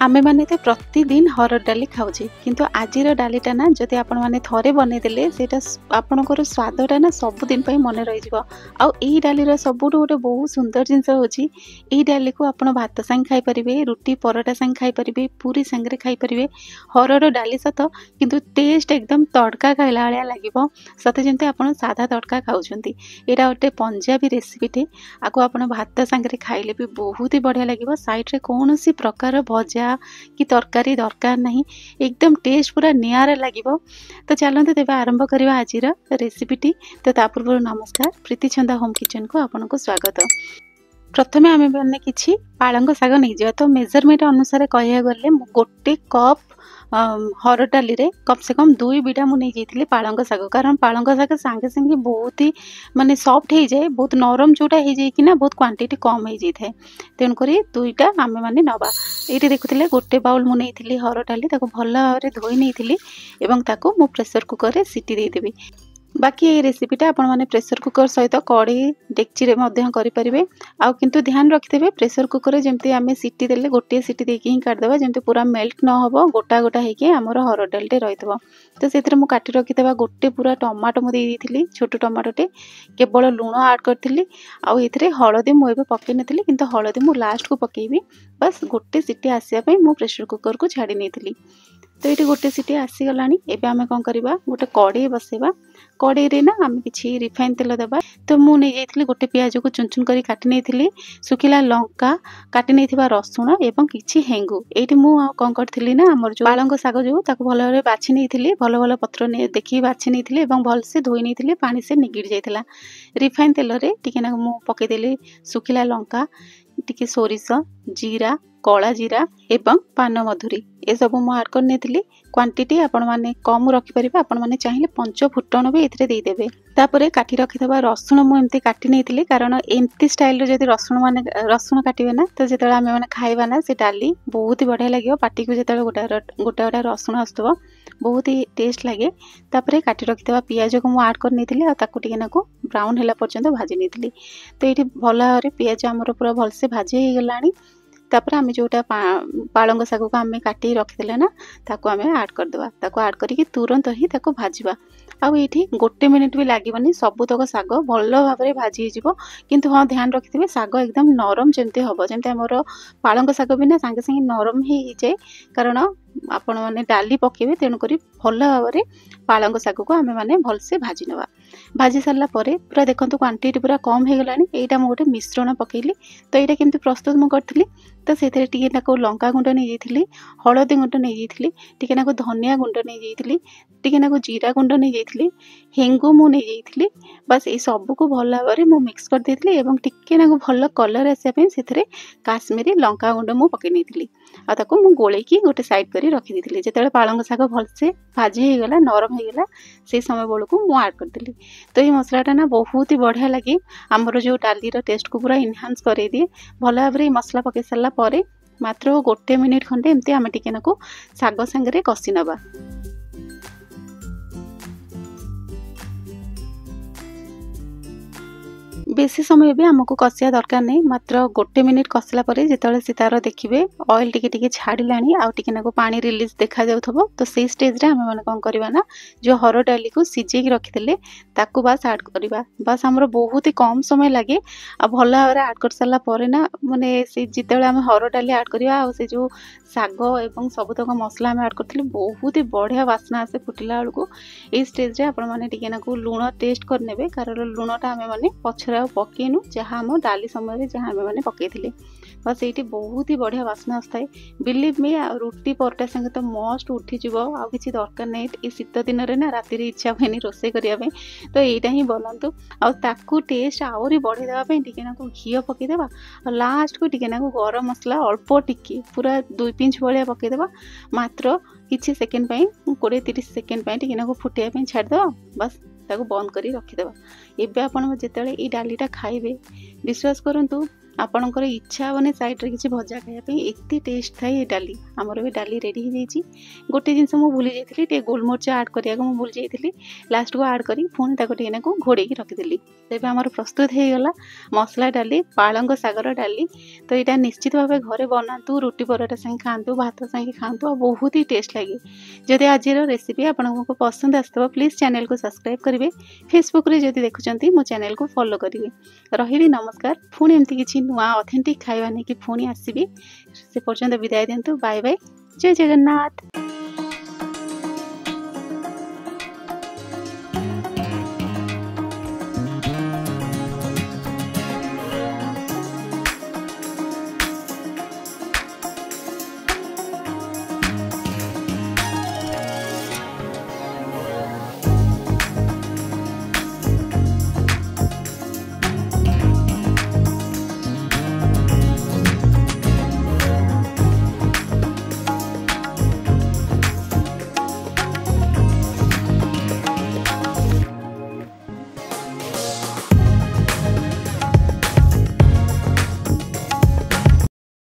आमे माने तो प्रतिदिन हरड़ डाली खाऊे किंतु आजिर डालीटा ना जदि आपण मैंने थरे बनईदेले से आपणकर स्वादटा ना सबुदिन मन रही आउ यही डालीर सबुठ गोटे बहुत सुंदर जिनस होची यही डाली को आप भात सांग खाई पारे रुटी परोटा सांग खाई पारे पूरी सांगे खाई पारे हरड़ डाली सत किंतु टेस्ट एकदम तड़का खाइला भाया लगे सते जमी आप साधा तड़का खाऊं। यहाँ गोटे पंजाबी रेसिपीटे आपको आप भात सांगे खाइले भी बहुत ही बढ़िया लगे साइड्रे कौन सी प्रकार भजा कि तरकारी दरकार नहीं एकदम टेस्ट पूरा निआरा लगे। तो चलते तेज आरंभ करवा आज रेसिपीटी। तो ता पूर्व नमस्कार प्रीति छंदा होम किचन को आपको स्वागत। प्रथमे आम मैंने किसी पालंग शाग नहीं जा तो मेजरमेंट अनुसार कह गले गोटे कप हरड़ डाली रे कम से कम 2 बिड़ा मुझे पालंग शाग कारण पालंग शाग सांगे सांगे बहुत ही माने सॉफ्ट हो जाए बहुत नरम जोटा हो जाए कि ना बहुत क्वांटिटी कम हो जाए तेणुक 2टा आम मैंने नवा ये देखुले गोटे बाउल मुझे हरड़ डाली भल भाव धोई नहीं मु प्रेसर कुकर रे सीटी देदेवी। बाकी ये रेसिपीटा आपण मैंने प्रेसर कुकर सहित कड़े डेक्ची रे करें आउ किंतु ध्यान रखिथे प्रेसर कुकर जमती आम सीटी देले गोटे सीटी देकी ही काटदेवा जमती पूरा मेल्ट न हो गोटा गोटा होकर आमर हरड़ डालटे रही। तो से काटी रखिदेवा गोटे पूरा टमाटो मुझे छोट टमाटोटे केवल लुण आड करी आउ ये हलदी मुझे पकई नी कि हलदी मु लास्ट को पकेबी बस गोटे सीटी आसापी मु प्रेसर कुकर को छाड़ी नहीं। तो ये गोटे सीटी आसीगला एवं आम कौन करवा गोटे कड़े बसेवा कड़े रे ना आम कि रिफाइन तेल देवा। तो मुझे गोटे पियाज को चुन चुन कर काटी नहीं सुखिला लंका काटी नहीं रसुण एवं किसी हेंगु ये कौन करी ना आमर जो पालंग शाग जो भल भाव बाछि नहीं भल भल पत्र देखिए बाछि नहीं भलसे धोई नहीं पानी से निगिड़ जाता रिफाइन तेल रे टिके ना मु पकईदेली सुखिला लंका टिके सोरिष जीरा कला जीरा एवं पान मधुरी ये सब मुझे आड कर क्वांटिटी आपण मैंने कम रखिपारे आपण मैंने चाहिए 5 फुटण भी ये देदेवे। तापर काटी रखिथा रसुण मुझे काटी नहीं कारण एमती स्टाइल जब रसुण मैंने रसुण काटे ना तो जो आम मैंने खाइबा ना से डाली बहुत ही बढ़िया लगे पार्टी को जो गोटा गोटा रसुण आसुव बहुत ही टेस्ट लगे। तापर काटी रखिथा पियाज को मुझे आड कर नहीं नाकू ब्राउन है पर्यंत भाजी नहीं। तो ये भल भाव पियाज आमर पूरा भलसे भाजी हो गला तापर आम जोटा पालंग शाग को आम काटी रखिदे ना ताको आम आड करदे आड करके तुरंत ही ताको भाजवा आउ ये गोटे मिनिट भी लगभग सबुतक शाग भल भाव में भाजी हो किंतु हाँ ध्यान रखिथे शाग एकदम नरम जमती हम जमी आमर पालंग शाग भी ना सांगे सांगे नरम ही जाए कारण आपण मैंने डाली पकेबे तेणुक भल भाव में पालंग शाग को आम मैंने भलसे भाजी नवा। भाजी सारा पूरा देखो क्वांटिटी पूरा कम हो गलानी यहाँ मुझे गोटे मिश्रण पकेली। तो यहाँ केमती प्रस्तुत मुझे तो से लंका गुंड नहीं जाइली हलदी गुंड नहीं जाइली टिके नाको धनिया गुंड नहीं जाइली टिके नाको जीरा गुंड नहीं जाइली हेंगु मु नहीं जाइली बस ये सब को भल भाव में मिक्स कर देती एवं टिके नाको भल कलर आसापी से काश्मीरी लंका गुंड मु पकई नहीं आको मु गोलेकी गोटे साइड कर रखी जो पालंग शाग भलसे भाजी हो गला नरम हो गला से समय बेलू मु आड करदेली। तो ये मसलाटा ना बहुत ही बढ़िया लगे आमर जो डालीर टेस्ट को पूरा इनहांस कर दिए भल भाव में मसला पकई सारा पर मात्र गोटे मिनिट खंडे एमती आम टिके नाकू शाग सांगे कषि नवा। बेसी समय भी आमको कषिया दरकार नहीं मात्र गोटे मिनिट कषिला जो सी तार देखिए ऑयल टिके छाड़िलानी आउ टिके नाको पानी रिलीज देखा जाउथबो। तो से स्टेज रे आम मैंने कौन करवा ना जो हरड़ डाली को सिझे रखिदे ताकू बस आड करवा बस आमर बहुत ही कम समय लगे आ भल भाव में आड कर सारा पर ना माने से जिते आम हरड़ डाली आड करवा आ से जो शाग एवं सबुतक मसला आम आड करथिले बहुत ही बढ़िया बास्ना आसे फुटिला बेलू ये स्टेज रे आपण माने टिके नाको लुण टेस्ट कर नेबे कारण लुणटा आम मैंने पछरा पकेनु जहाँ आम डाली समय जहाँ आम मैंने पकईले बस ये बहुत ही बढ़िया बास्ना आसता है बिलीव मी रुटी परोटा संगे तो मस्ट उठीज आ कि दरकार नहीं ये शीत दिन में ना राति इच्छा हुए रोसे करने तो यहाँ ही बनातु आकु टेस्ट आहरी बढ़े देवाई टिके घी पकईदेवा लास्ट को टिके गरम मसला अल्प टिके पूरा 2 पिंच भाया पकईदेवा मात्र किसी सेकेंड 20-30 सेकेंड टिके फुटाई छाड़देवा बस ताको बंद करी रखिदेवा। एबे आपण जेतेबेले ई डालीटा खाइबे विश्वास करंतु ଆପଣଙ୍କର ଇଚ୍ଛା ହେବନି ସାଇଡ଼୍ରେ କିଛି ଭଜା ଖାଇବା ପାଇଁ, ଏତେ ଟେଷ୍ଟ ଥାଏ ଏ ଡାଲି। ଆମର ଏବେ ଡାଲି ରେଡ଼ି ହେଇଯାଇଛି। ଗୋଟେ ଜିନିଷ ମୁଁ ଭୁଲି ଯାଇଥିଲି, ଟିକେ ଗୋଲମରିଚ ଆଡ଼୍ କରିବାକୁ ମୁଁ ଭୁଲି ଯାଇଥିଲି। ଲାଷ୍ଟକୁ ଆଡ଼୍ କରି ପୁଣି ତାକୁ ଟିକେ ନାକୁ ଘୋଡ଼େଇକି ରଖିଦେଲି। ତେବେ ଆମର ପ୍ରସ୍ତୁତ ହେଇଗଲା ମସଲା ଡାଲି, ପାଳଙ୍ଗ ଶାଗର ଡାଲି। ତ ଏଇଟା ନିଶ୍ଚିତ ଭାବେ ଘରେ ବନାନ୍ତୁ, ରୁଟି ପରଟା ସାଙ୍ଗେ ଖାଆନ୍ତୁ, ଭାତ ସାଙ୍ଗେ ଖାଆନ୍ତୁ, ଆଉ ବହୁତ ହି ଟେଷ୍ଟ ଲାଗେ। ଯଦି ଆଜିର ରେସିପି ଆପଣଙ୍କୁ ପସନ୍ଦ ଆସିଥିବ ପ୍ଲିଜ୍ ଚ୍ୟାନେଲକୁ ସବସ୍କ୍ରାଇବ୍ କରିବେ। ଫେସବୁକ୍ରେ ଯଦି ଦେଖୁଛନ୍ତି ମୋ ଚ୍ୟାନେଲକୁ ଫଲୋ କରିବେ। ରହିଲି, ନମସ୍କାର। ପୁଣି ଏମିତି କିଛି ନୂଆ ଅଥେଣ୍ଟିକ୍ ଖାଇବା ନେଇକି ପୁଣି ଆସିବି। ସେ ପର୍ଯ୍ୟନ୍ତ ବିଦାୟ ଦିଅନ୍ତୁ। Bye bye. ଜୟ ଜଗନ୍ନାଥ।